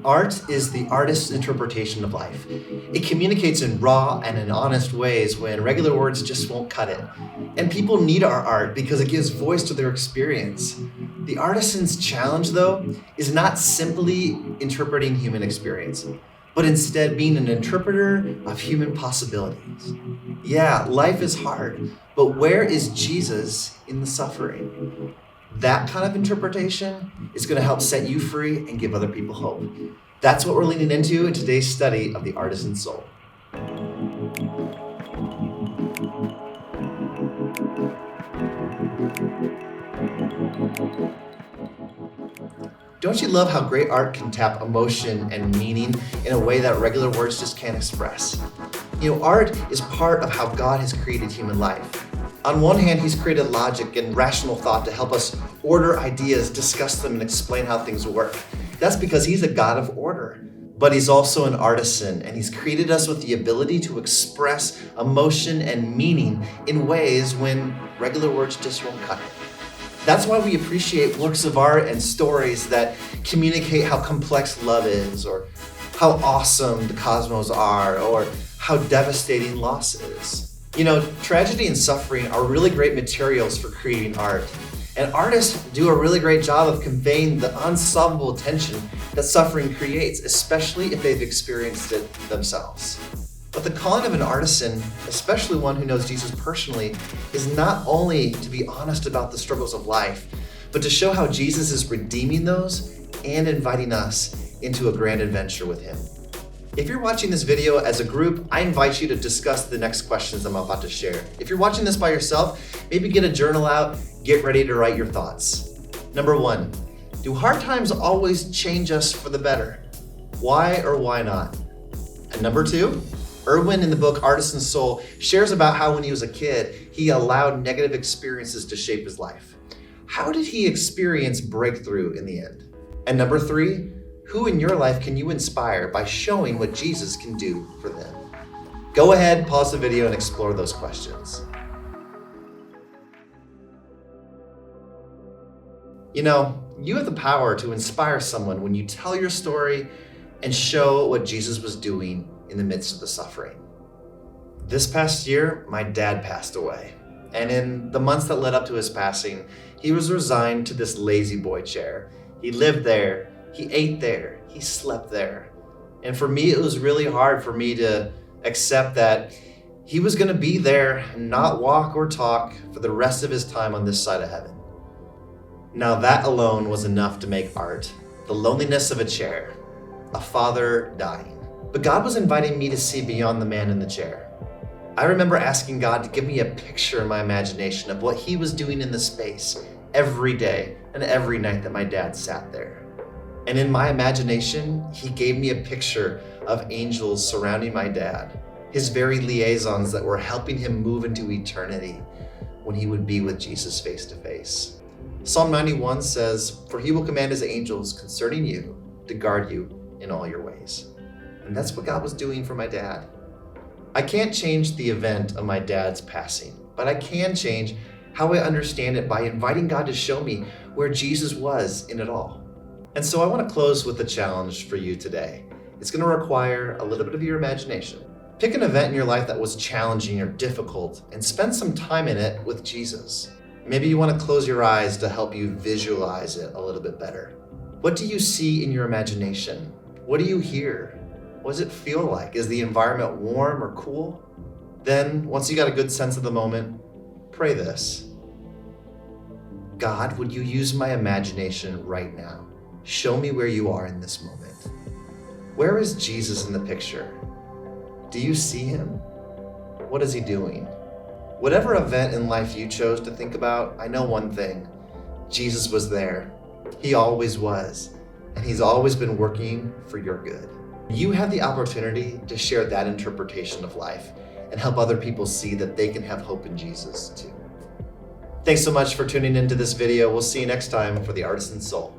Art is the artist's interpretation of life. It communicates in raw and in honest ways when regular words just won't cut it. And people need our art because it gives voice to their experience. The artisan's challenge, though, is not simply interpreting human experience, but instead being an interpreter of human possibilities. Yeah, life is hard, but where is Jesus in the suffering? That kind of interpretation is going to help set you free and give other people hope. That's what we're leaning into in today's study of the Artisan Soul. Don't you love how great art can tap emotion and meaning in a way that regular words just can't express? You know, art is part of how God has created human life. On one hand, he's created logic and rational thought to help us order ideas, discuss them, and explain how things work. That's because he's a God of order. But he's also an artisan, and he's created us with the ability to express emotion and meaning in ways when regular words just won't cut it. That's why we appreciate works of art and stories that communicate how complex love is, or how awesome the cosmos are, or how devastating loss is. You know, tragedy and suffering are really great materials for creating art. And artists do a really great job of conveying the unsolvable tension that suffering creates, especially if they've experienced it themselves. But the calling of an artisan, especially one who knows Jesus personally, is not only to be honest about the struggles of life, but to show how Jesus is redeeming those and inviting us into a grand adventure with him. If you're watching this video as a group, I invite you to discuss the next questions I'm about to share. If you're watching this by yourself, maybe get a journal out, get ready to write your thoughts. Number 1, do hard times always change us for the better? Why or why not? And number 2, Erwin in the book Artisan Soul shares about how when he was a kid, he allowed negative experiences to shape his life. How did he experience breakthrough in the end? And number 3, who in your life can you inspire by showing what Jesus can do for them? Go ahead, pause the video, and explore those questions. You know, you have the power to inspire someone when you tell your story and show what Jesus was doing in the midst of the suffering. This past year, my dad passed away. And in the months that led up to his passing, he was resigned to this lazy boy chair. He lived there. He ate there, he slept there. And for me, it was really hard for me to accept that he was gonna be there and not walk or talk for the rest of his time on this side of heaven. Now that alone was enough to make art, the loneliness of a chair, a father dying. But God was inviting me to see beyond the man in the chair. I remember asking God to give me a picture in my imagination of what he was doing in the space every day and every night that my dad sat there. And in my imagination, he gave me a picture of angels surrounding my dad, his very liaisons that were helping him move into eternity when he would be with Jesus face to face. Psalm 91 says, "For he will command his angels concerning you to guard you in all your ways." And that's what God was doing for my dad. I can't change the event of my dad's passing, but I can change how I understand it by inviting God to show me where Jesus was in it all. And so I want to close with a challenge for you today. It's going to require a little bit of your imagination. Pick an event in your life that was challenging or difficult and spend some time in it with Jesus. Maybe you want to close your eyes to help you visualize it a little bit better. What do you see in your imagination? What do you hear? What does it feel like? Is the environment warm or cool? Then, once you got a good sense of the moment, pray this. God, would you use my imagination right now? Show me where you are in this moment. Where is Jesus in the picture? Do you see him? What is he doing? Whatever event in life you chose to think about, I know one thing. Jesus was there. He always was. And he's always been working for your good. You have the opportunity to share that interpretation of life and help other people see that they can have hope in Jesus too. Thanks so much for tuning into this video. We'll see you next time for the Artisan Soul.